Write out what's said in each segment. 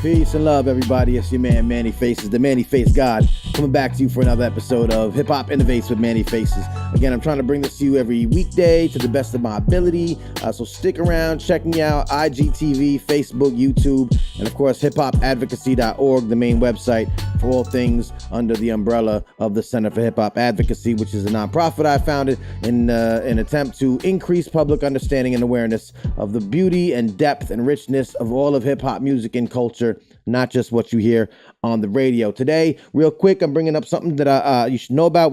Peace and love, everybody. It's your man, Manny Faces, the Manny Face God, coming back to you for another episode of Hip Hop Innovates with Manny Faces. Again, I'm trying to bring this to you every weekday to the best of my ability. So stick around, check me out, IGTV, Facebook, YouTube, and of course, hiphopadvocacy.org, the main website for all things under the umbrella of the Center for Hip Hop Advocacy, which is a nonprofit I founded in an attempt to increase public understanding and awareness of the beauty and depth and richness of all of hip hop music and culture, not just what you hear on the radio. Today, real quick, I'm bringing up something that you should know about.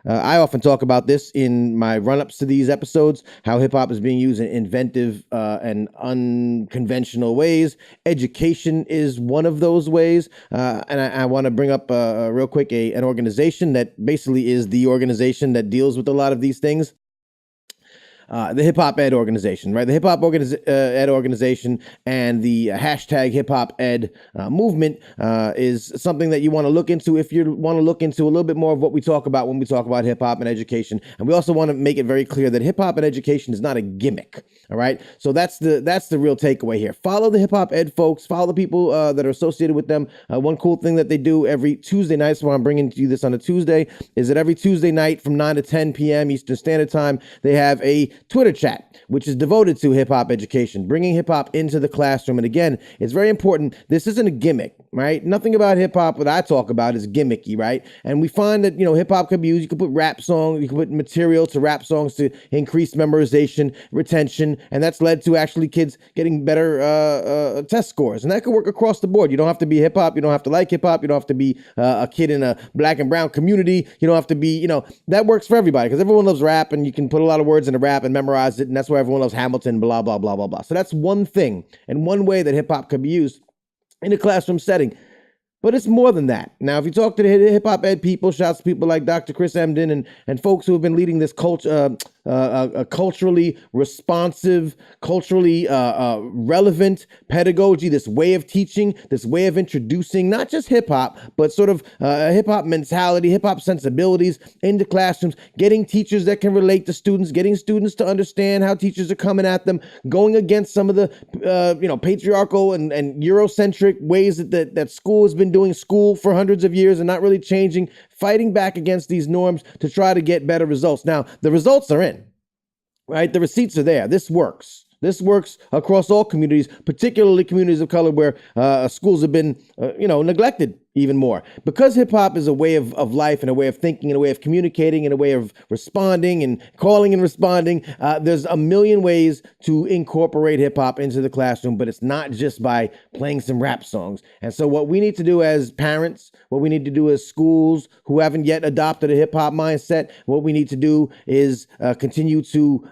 I often talk about this in my run-ups to these episodes, how hip-hop is being used in inventive and unconventional ways. Education is one of those ways. And I want to bring up real quick an organization that basically is the organization that deals with a lot of these things. The Hip Hop Ed organization, right? The Hip Hop Ed organization and the hashtag Hip Hop Ed movement is something that you want to look into if you want to look into a little bit more of what we talk about when we talk about hip hop and education. And we also want to make it very clear that hip hop and education is not a gimmick. All right. So that's the real takeaway here. Follow the Hip Hop Ed folks. Follow the people that are associated with them. One cool thing that they do every Tuesday night, so I'm bringing you this on a Tuesday, is that every Tuesday night from 9 to 10 p.m. Eastern Standard Time, they have a Twitter chat, which is devoted to hip hop education, bringing hip hop into the classroom. And again, it's very important. This isn't a gimmick, right? Nothing about hip hop that I talk about is gimmicky, right? And we find that, hip hop could be used. You could put rap songs, you could put material to rap songs to increase memorization, retention, and that's led to actually kids getting better test scores. And that could work across the board. You don't have to be hip hop. You don't have to like hip hop. You don't have to be a kid in a black and brown community. You don't have to be, that works for everybody because everyone loves rap and you can put a lot of words into rap and memorize it, and that's why everyone loves Hamilton, blah, blah, blah, blah, blah. So that's one thing and one way that hip hop could be used in a classroom setting. But it's more than that. Now, if you talk to the hip hop ed people, shouts to people like Dr. Chris Emden and folks who have been leading this culture, a culturally responsive, culturally relevant pedagogy, this way of teaching, this way of introducing not just hip hop, but sort of hip hop mentality, hip hop sensibilities into classrooms, getting teachers that can relate to students, getting students to understand how teachers are coming at them, going against some of the patriarchal and Eurocentric ways that school has been doing school for hundreds of years and not really changing, fighting back against these norms to try to get better results. Now, the results are in, right? The receipts are there. This works. This works across all communities, particularly communities of color where schools have been, neglected even more. Because hip hop is a way of life and a way of thinking and a way of communicating and a way of responding and calling and responding. There's a million ways to incorporate hip hop into the classroom, but it's not just by playing some rap songs. And so what we need to do as parents, what we need to do as schools who haven't yet adopted a hip hop mindset, what we need to do is continue to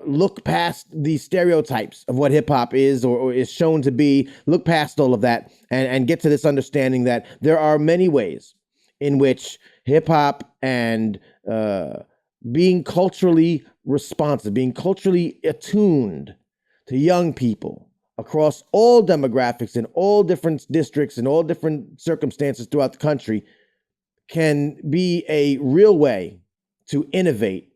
look past the stereotypes of what hip hop is or is shown to be, look past all of that and get to this understanding that there are many ways in which hip hop and being culturally responsive, being culturally attuned to young people across all demographics in all different districts and all different circumstances throughout the country can be a real way to innovate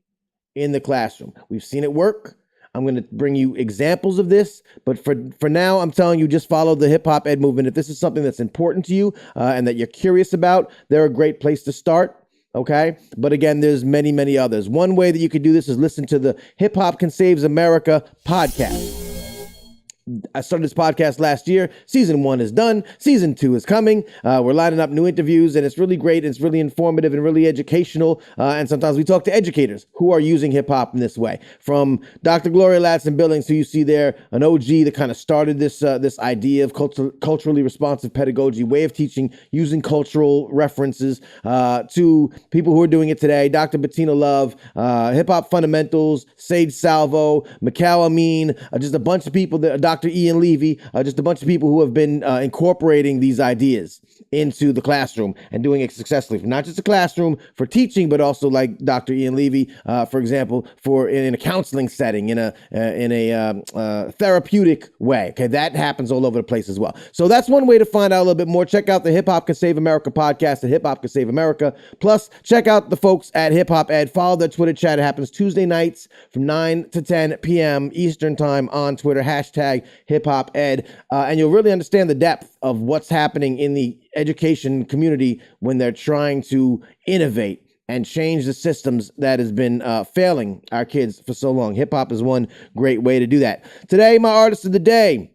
in the classroom. We've seen it work. I'm going to bring you examples of this, but for now, I'm telling you, just follow the hip hop ed movement. If this is something that's important to you and that you're curious about, they're a great place to start. Okay. But again, there's many, many others. One way that you could do this is listen to the Hip Hop Can Save America podcast. I started this podcast last year. Season 1 is done. Season 2 is coming. We're lining up new interviews, and it's really great. It's really informative and really educational. And sometimes we talk to educators who are using hip hop in this way. From Dr. Gloria Ladson Billings, who you see there, an OG that kind of started this idea of culturally responsive pedagogy, way of teaching using cultural references, to people who are doing it today. Dr. Bettina Love, Hip Hop Fundamentals, Sage Salvo, Mikhail Amin, just a bunch of people that Dr. Ian Levy, just a bunch of people who have been incorporating these ideas into the classroom and doing it successfully. Not just a classroom for teaching, but also like Dr. Ian Levy, for example, in a counseling setting, in a therapeutic way. Okay, that happens all over the place as well. So that's one way to find out a little bit more. Check out the Hip Hop Can Save America podcast at Hip Hop Can Save America. Plus, check out the folks at Hip Hop Ed. Follow their Twitter chat. It happens Tuesday nights from 9 to 10 p.m. Eastern Time on Twitter. Hashtag #HipHop Ed, and you'll really understand the depth of what's happening in the education community when they're trying to innovate and change the systems that has been failing our kids for so long. Hip hop is one great way to do that. Today, my artist of the day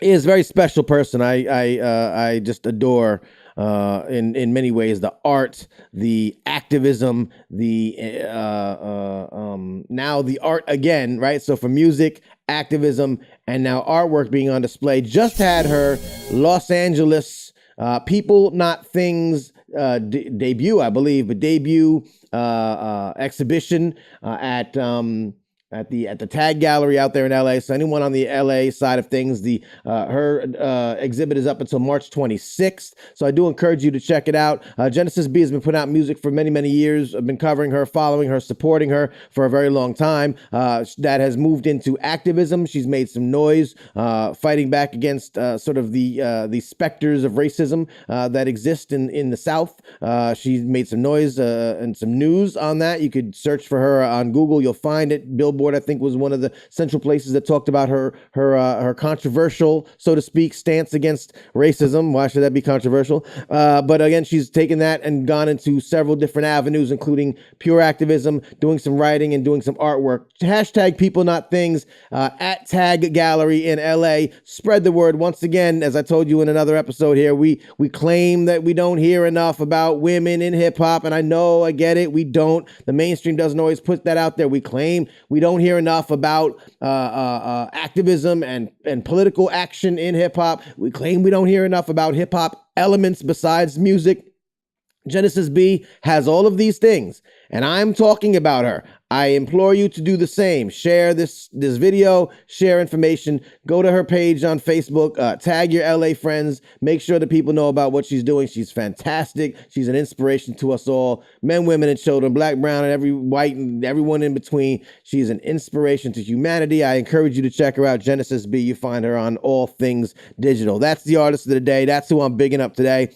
is a very special person. I just adore in many ways the art, the activism, the now the art again, right? So for music, activism, and now artwork being on display. Just had her Los Angeles People Not Things debut, I believe, but debut exhibition at the Tag Gallery out there in LA. So anyone on the LA side of things, her exhibit is up until March 26th. So I do encourage you to check it out. Genesis B has been putting out music for many, many years. I've been covering her, following her, supporting her for a very long time. That has moved into activism. She's made some noise, fighting back against sort of the specters of racism that exist in the South. She's made some noise and some news on that. You could search for her on Google. You'll find it. Billboard, I think, was one of the central places that talked about her controversial, so to speak, stance against racism. Why should that be controversial? But again, she's taken that and gone into several different avenues, including pure activism, doing some writing and doing some artwork. #People Not Things at Tag Gallery in LA. Spread the word. Once again, as I told you in another episode here, we claim that we don't hear enough about women in hip hop, and I know, I get it, we don't. The mainstream doesn't always put that out there. We claim we don't hear enough about activism and political action in hip hop. We claim we don't hear enough about hip hop elements besides music. Genesis B has all of these things, and I'm talking about her. I implore you to do the same. Share this video, share information, go to her page on Facebook, tag your LA friends, make sure that people know about what she's doing. She's fantastic. She's an inspiration to us all, men, women, and children, black, brown, and every white and everyone in between. She's an inspiration to humanity. I encourage you to check her out, Genesis B. You find her on all things digital. That's the artist of the day. That's who I'm bigging up today.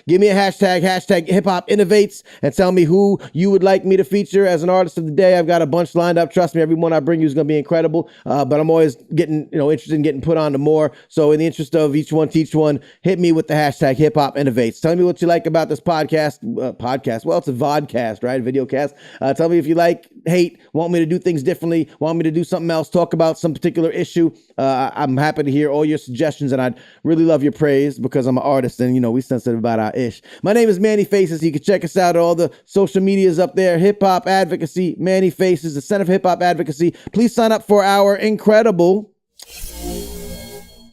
Give me a hashtag HipHop Innovates, and tell me who you would like me to feature as an artist of the day. I've got a bunch lined up. Trust me, every one I bring you is going to be incredible. But I'm always getting, interested in getting put on to more. So in the interest of each one, teach one, hit me with the hashtag HipHop Innovates. Tell me what you like about this podcast. Well, it's a vodcast, right? Video cast. Tell me if you like, hate, want me to do things differently, want me to do something else, talk about some particular issue. I'm happy to hear all your suggestions, and I'd really love your praise because I'm an artist and, we sensitive about our ish. My name is Manny Faces. You can check us out. All the social medias up there. Hip Hop Advocacy, Manny Faces, the Center for Hip Hop Advocacy. Please sign up for our incredible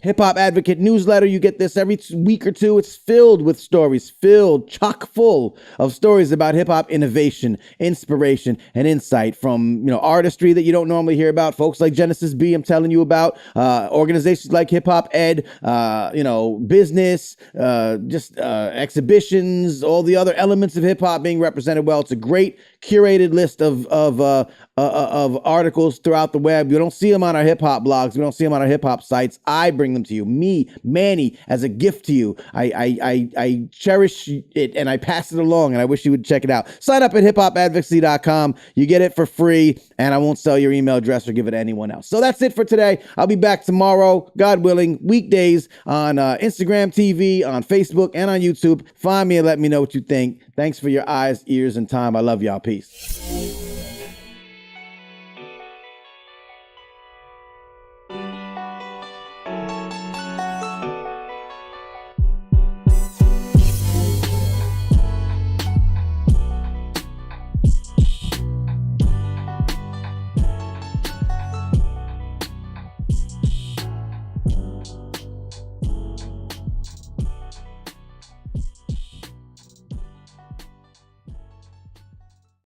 Hip Hop Advocate newsletter. You get this every week or two. It's filled with stories, chock full of stories about hip hop innovation, inspiration, and insight from, artistry that you don't normally hear about. Folks like Genesis B, I'm telling you about, organizations like Hip Hop Ed, business, exhibitions, all the other elements of hip hop being represented well. It's a great curated list of articles throughout the web. You don't see them on our hip hop blogs. We don't see them on our hip hop sites. I bring them to you, me, Manny, as a gift to you. I cherish it and I pass it along, and I wish you would check it out. Sign up at hiphopadvocacy.com. You get it for free, and I won't sell your email address or give it to anyone else. So that's it for today. I'll be back tomorrow, God willing, weekdays on Instagram TV, on Facebook, and on YouTube. Find me and let me know what you think. Thanks for your eyes, ears, and time. I love y'all. Peace.